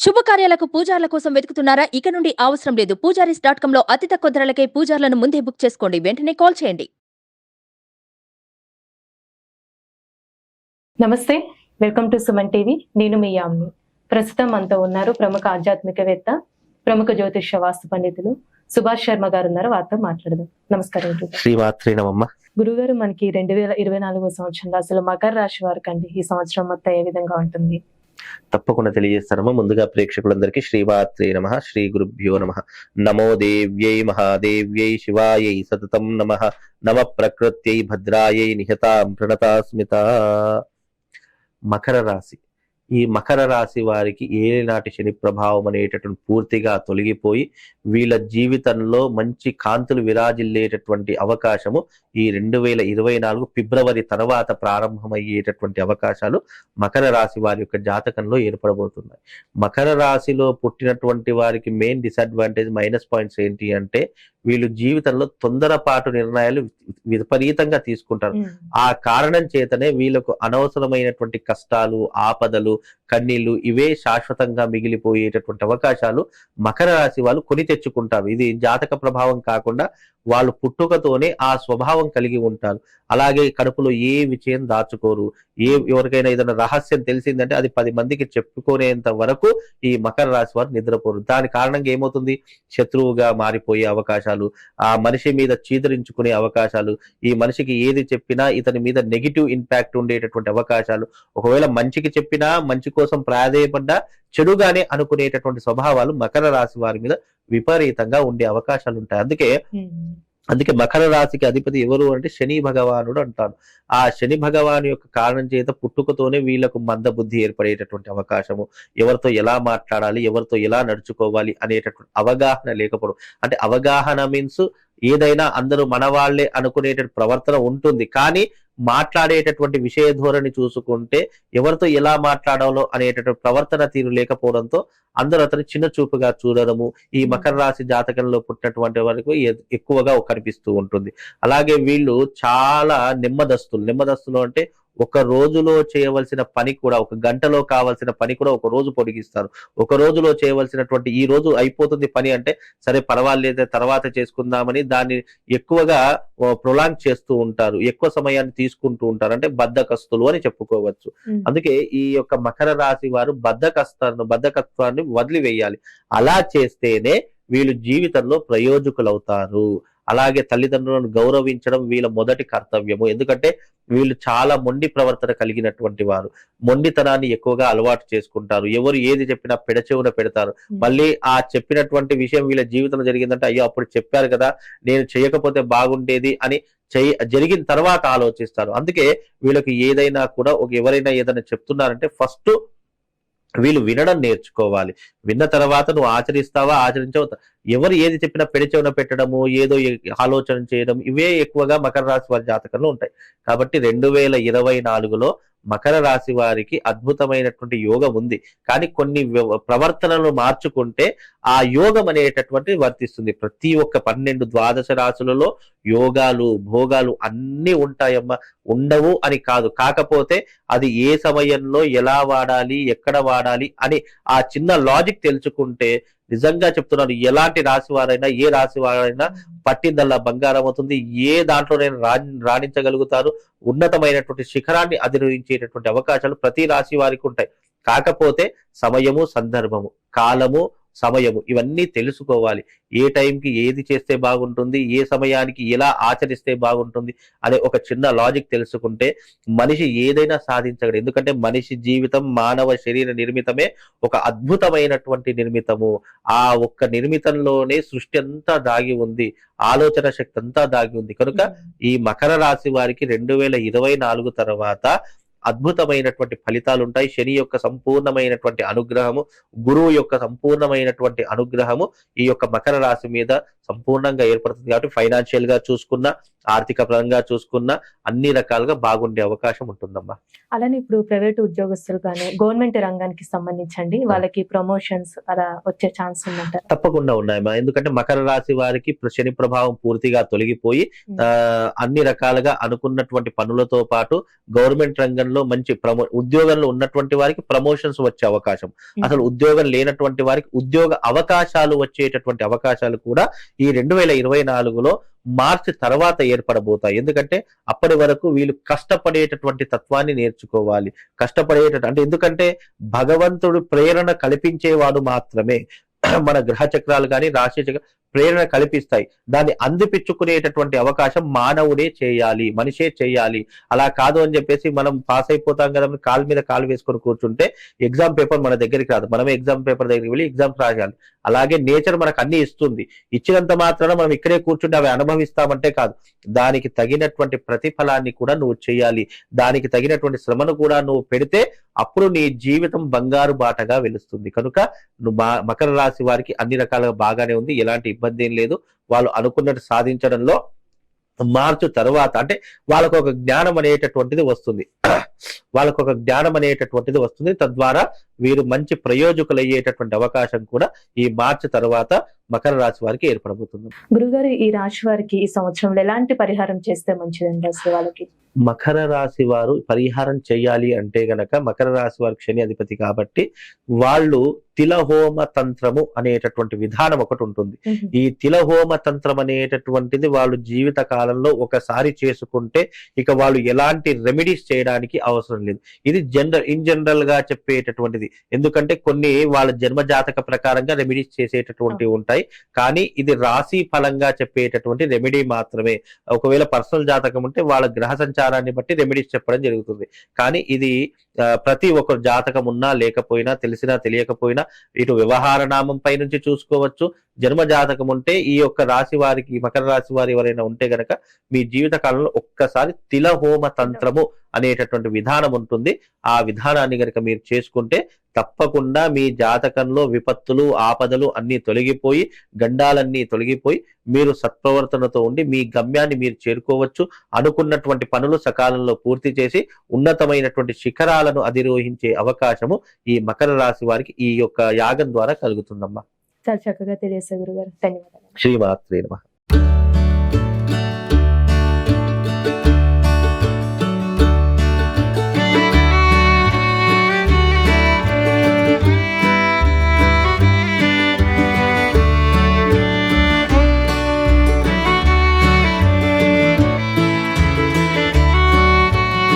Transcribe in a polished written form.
శుభకార్యాలకు పూజార్ల కోసం వెతుకుతున్నారా? ఇక నుండి అవసరం లేదు. పూజారీస్.com లో అతి తక్కువ ధరలకే పూజార్లను ముందే బుక్ చేసుకోండి. వెంటనే కాల్ చేయండి. నమస్తే, వెల్కమ్ టు సుమన్ టీవీ. నేను మీ యామ్ని. ప్రస్తుతం మనతో ఉన్నారు ప్రముఖ ఆధ్యాత్మికవేత్త, ప్రముఖ జ్యోతిష్య వాస్తు పండితులు సుభాష్ శర్మ గారు ఉన్నారు. వారితో మాట్లాడదాం. నమస్కారం. శ్రీమాత్రే నమః. గురుగారు, మనకి 2024 సంవత్సరంలో అసలు మకర రాశి వారికి అండి ఈ సంవత్సరం మొత్తం ఏ విధంగా ఉంటుంది? తప్పకుండా తెలియజేస్తానమ్మా. ముందుగా ప్రేక్షకులందరికీ శ్రీమాత్రే నమః, శ్రీ గురుభ్యో నమః. నమో దేవ్యై మహాదేవ్యై శివాయై సతతం నమః. నమ ప్రకృత్యై భద్రాయై నిహతాం ప్రణతాస్మిత. మకర రాశి. ఈ మకర రాశి వారికి ఏలినాటి శని ప్రభావం అనేటటువంటి పూర్తిగా తొలగిపోయి వీళ్ళ జీవితంలో మంచి కాంతులు విరాజిల్లేటటువంటి అవకాశము ఈ 2024 ఫిబ్రవరి తర్వాత ప్రారంభమయ్యేటటువంటి అవకాశాలు మకర రాశి వారి యొక్క జాతకంలో ఏర్పడబోతున్నాయి. మకర రాశిలో పుట్టినటువంటి వారికి మెయిన్ డిసడ్వాంటేజ్, మైనస్ పాయింట్స్ ఏంటి అంటే వీళ్ళు జీవితంలో తొందరపాటు నిర్ణయాలు విపరీతంగా తీసుకుంటారు. ఆ కారణం చేతనే వీళ్ళకు అనవసరమైనటువంటి కష్టాలు, ఆపదలు, కన్నీళ్లు ఇవే శాశ్వతంగా మిగిలిపోయేటటువంటి అవకాశాలు మకర రాశి వాళ్ళు కొని తెచ్చుకుంటారు. ఇది జాతక ప్రభావం కాకుండా వాళ్ళు పుట్టుకతోనే ఆ స్వభావం కలిగి ఉంటారు. అలాగే కడుపులో ఏ విషయం దాచుకోరు. ఎవరికైనా ఏదైనా రహస్యం తెలిసిందంటే అది 10 మందికి చెప్పుకునేంత వరకు ఈ మకర రాశి వారు నిద్రపోరు. దాని కారణంగా ఏమవుతుంది? శత్రువుగా మారిపోయే అవకాశాలు, ఆ మనిషి మీద చీదరించుకునే అవకాశాలు, ఈ మనిషికి ఏది చెప్పినా ఇతని మీద నెగిటివ్ ఇంపాక్ట్ ఉండేటటువంటి అవకాశాలు, ఒకవేళ మంచికి చెప్పినా మంచి కోసం ప్రాధేయపడ్డా చెడుగానే అనుకునేటటువంటి స్వభావాలు మకర రాశి వారి మీద విపరీతంగా ఉండే అవకాశాలు ఉంటాయి. అందుకే మకర రాశికి అధిపతి ఎవరు అంటే శని భగవానుడు అంటారు. ఆ శని భగవాను యొక్క కారణం చేత పుట్టుకతోనే వీళ్లకు మందబుద్ధి ఏర్పడేటటువంటి అవకాశము, ఎవరితో ఎలా మాట్లాడాలి, ఎవరితో ఎలా నడుచుకోవాలి అనేటటువంటి అవగాహన లేకపోవడం. అంటే అవగాహన మీన్స్ ఏదైనా అందరూ మన వాళ్లే అనుకునేటటువంటి ప్రవర్తన ఉంటుంది, కానీ మాట్లాడేటటువంటి విషయ ధోరణి చూసుకుంటే ఎవరితో ఎలా మాట్లాడాలో అనేటటువంటి ప్రవర్తన తీరు లేకపోవడంతో అందరూ అతను చిన్న చూపుగా చూడడము ఈ మకర రాశి జాతకంలో పుట్టినటువంటి వరకు ఎక్కువగా కనిపిస్తూ ఉంటుంది. అలాగే వీళ్ళు చాలా నెమ్మదస్తులు అంటే ఒక రోజులో చేయవలసిన పని కూడా, ఒక గంటలో కావాల్సిన పని కూడా ఒక రోజు పొడిగిస్తారు. ఒక రోజులో చేయవలసినటువంటి ఈ రోజు అయిపోతుంది పని అంటే సరే పర్వాలేదు తర్వాత చేసుకుందామని దాన్ని ఎక్కువగా ప్రొలాంగ్ చేస్తూ ఉంటారు, ఎక్కువ సమయాన్ని తీసుకుంటూ ఉంటారు. అంటే బద్ధకస్తులు అని చెప్పుకోవచ్చు. అందుకే ఈ యొక్క మకర రాశి వారు బద్ధకత్వాన్ని వదిలివేయాలి. అలా చేస్తేనే వీళ్ళు జీవితంలో ప్రయోజకులవుతారు. అలాగే తల్లిదండ్రులను గౌరవించడం వీళ్ళ మొదటి కర్తవ్యము. ఎందుకంటే వీళ్ళు చాలా మొండి ప్రవర్తన కలిగినటువంటి వారు. మొండితనాన్ని ఎక్కువగా అలవాటు చేసుకుంటారు. ఎవరు ఏది చెప్పినా పెడచెవున పెడతారు. మళ్ళీ ఆ చెప్పినటువంటి విషయం వీళ్ళ జీవితంలో జరిగిందంటే అయ్యో అప్పుడు చెప్పారు కదా, నేను చేయకపోతే బాగుండేది అని జరిగిన తర్వాత ఆలోచిస్తారు. అందుకే వీళ్ళకి ఏదైనా కూడా ఎవరైనా ఏదైనా చెప్తున్నారంటే ఫస్ట్ వీళ్ళు వినడం నేర్చుకోవాలి. విన్న తర్వాత నువ్వు ఆచరిస్తావా, ఆచరించవు. ఎవరు ఏది చెప్పినా పెడిచెవున పెట్టడము, ఏదో ఆలోచన చేయడం, ఇవే ఎక్కువగా మకర రాశి వారి జాతకంలో ఉంటాయి. కాబట్టి 2024లో మకర రాశి వారికి అద్భుతమైనటువంటి యోగం ఉంది. కానీ కొన్ని ప్రవర్తనలు మార్చుకుంటే ఆ యోగం అనేటటువంటి వర్తిస్తుంది. ప్రతి ఒక్క 12 ద్వాదశ రాశులలో యోగాలు, భోగాలు అన్ని ఉంటాయమ్మా. ఉండవు అని కాదు. కాకపోతే అది ఏ సమయంలో ఎలా వాడాలి, ఎక్కడ వాడాలి అని ఆ చిన్న లాజిక్ తెలుసుకుంటే నిజంగా చెప్తున్నాను, ఎలాంటి రాశి వారైనా ఏ రాశి వారైనా పట్టిందల్లా బంగారం అవుతుంది. ఏ దాంట్లోనైనా రాణించగలుగుతారు. ఉన్నతమైనటువంటి శిఖరాన్ని అధిరోహించేటటువంటి అవకాశాలు ప్రతి రాశి వారికి ఉంటాయి. కాకపోతే సమయము, సందర్భము, కాలము, సమయము ఇవన్నీ తెలుసుకోవాలి. ఏ టైంకి ఏది చేస్తే బాగుంటుంది, ఏ సమయానికి ఎలా ఆచరిస్తే బాగుంటుంది అనే ఒక చిన్న లాజిక్ తెలుసుకుంటే మనిషి ఏదైనా సాధించగలడు. ఎందుకంటే మనిషి జీవితం మానవ శరీర నిర్మితమే ఒక అద్భుతమైనటువంటి నిర్మితము. ఆ ఒక్క నిర్మితంలోనే సృష్టి అంతా దాగి ఉంది, ఆలోచన శక్తి అంతా దాగి ఉంది. కనుక ఈ మకర రాశి వారికి 2024 తర్వాత అద్భుతమైనటువంటి ఫలితాలు ఉంటాయి. శని యొక్క సంపూర్ణమైనటువంటి అనుగ్రహము, గురువు యొక్క సంపూర్ణమైనటువంటి అనుగ్రహము ఈ యొక్క మకర రాశి మీద సంపూర్ణంగా ఏర్పడుతుంది. కాబట్టి ఫైనాన్షియల్ గా చూసుకున్నా, ఆర్థిక పరంగా చూసుకున్నా అన్ని రకాలుగా బాగుండే అవకాశం ఉంటుందమ్మా. అలానే ఇప్పుడు ప్రైవేట్ ఉద్యోగస్తులు కానీ గవర్నమెంట్ రంగానికి సంబంధించండి వాళ్ళకి ప్రమోషన్స్ అలా వచ్చే ఛాన్స్ ఉందంటారు? తప్పకుండా ఉన్నాయమ్మా. ఎందుకంటే మకర రాశి వారికి శని ప్రభావం పూర్తిగా తొలగిపోయి అన్ని రకాలుగా అనుకున్నటువంటి పనులతో పాటు గవర్నమెంట్ రంగంలో మంచి ఉద్యోగంలో ఉన్నటువంటి వారికి ప్రమోషన్స్ వచ్చే అవకాశం, అసలు ఉద్యోగం లేనటువంటి వారికి ఉద్యోగ అవకాశాలు వచ్చేటటువంటి అవకాశాలు కూడా ఈ 2024లో మార్చి తర్వాత ఏర్పడబోతాయి. ఎందుకంటే అప్పటి వరకు వీళ్ళు కష్టపడేటటువంటి తత్వాన్ని నేర్చుకోవాలి. అంటే ఎందుకంటే భగవంతుడు ప్రేరణ కల్పించేవాడు మాత్రమే. మన గ్రహ చక్రాలు కానీ రాశి చక్ర ప్రేరణ కల్పిస్తాయి. దాన్ని అందిపించుకునేటటువంటి అవకాశం మానవుడే చేయాలి, మనిషే చేయాలి. అలా కాదు అని చెప్పేసి మనం పాస్ అయిపోతాం కదా, కాలు మీద కాలు వేసుకొని కూర్చుంటే ఎగ్జామ్ పేపర్ మన దగ్గరికి రాదు. మనమే ఎగ్జామ్ పేపర్ దగ్గరికి వెళ్ళి ఎగ్జామ్స్ రాయాలి. అలాగే నేచర్ మనకు అన్ని ఇస్తుంది. ఇచ్చినంత మాత్రాన మనం ఇక్కడే కూర్చుంటే అవి అనుభవిస్తామంటే కాదు. దానికి తగినటువంటి ప్రతిఫలాన్ని కూడా నువ్వు చేయాలి. దానికి తగినటువంటి శ్రమను కూడా నువ్వు పెడితే అప్పుడు నీ జీవితం బంగారు బాటగా వెలుస్తుంది. కనుక నువ్వు మకర రాశి వారికి అన్ని రకాలుగా బాగానే ఉంది, ఎలాంటి ఇబ్బంది ఏం లేదు. వాళ్ళు అనుకున్నట్టు సాధించడంలో మార్చు తర్వాత అంటే వాళ్ళకు ఒక జ్ఞానం అనేటటువంటిది వస్తుంది. తద్వారా వీరు మంచి ప్రయోజకులు అయ్యేటటువంటి అవకాశం కూడా ఈ మార్చి తర్వాత మకర రాశి వారికి ఏర్పడబోతుంది. గురుగారు, ఈ రాశి వారికి ఈ సంవత్సరంలో ఎలాంటి పరిహారం చేస్తే మంచిదండి అసలు వాళ్ళకి? మకర రాశి వారు పరిహారం చేయాలి అంటే గనక మకర రాశి వారికి శని అధిపతి కాబట్టి వాళ్ళు తిలహోమ తంత్రము అనేటటువంటి విధానం ఒకటి ఉంటుంది. ఈ తిలహోమ తంత్రం అనేటటువంటిది వాళ్ళు జీవిత కాలంలో ఒకసారి చేసుకుంటే ఇక వాళ్ళు ఎలాంటి రెమెడీస్ చేయడానికి అవసరం లేదు. ఇది ఇన్ జనరల్ గా చెప్పేటటువంటిది. ఎందుకంటే కొన్ని వాళ్ళ జన్మ జాతక ప్రకారంగా రెమెడీస్ చేసేటటువంటివి ఉంటాయి, కానీ ఇది రాశి ఫలంగా చెప్పేటటువంటి రెమెడీ మాత్రమే. ఒకవేళ పర్సనల్ జాతకం ఉంటే వాళ్ళ గ్రహ సంచారాన్ని బట్టి రెమెడీస్ చెప్పడం జరుగుతుంది. కానీ ఇది ప్రతి ఒక్కరు జాతకం ఉన్నా లేకపోయినా, తెలిసినా తెలియకపోయినా, ఇటు వ్యవహార నామం పై నుంచి చూసుకోవచ్చు. జన్మ జాతకం ఉంటే ఈ యొక్క రాశి వారికి, మకర రాశి వారు ఎవరైనా ఉంటే గనక మీ జీవిత కాలంలో ఒక్కసారి తిలహోమ తంత్రము అనేటటువంటి విధానం ఉంటుంది. ఆ విధానాన్ని గనక మీరు చేసుకుంటే తప్పకుండా మీ జాతకంలో విపత్తులు, ఆపదలు అన్ని తొలగిపోయి, గండాలన్నీ తొలగిపోయి మీరు సత్ప్రవర్తనతో ఉండి మీ గమ్యాన్ని మీరు చేరుకోవచ్చు. అనుకున్నటువంటి పనులు సకాలంలో పూర్తి చేసి ఉన్నతమైనటువంటి శిఖరాలను అధిరోహించే అవకాశము ఈ మకర రాశి వారికి ఈ యొక్క యాగం ద్వారా కలుగుతుందమ్మా. చాలా చక్కగా తెలియజేశారు గురుగారు, ధన్యవాదాలు. శ్రీమాత్రే నమః.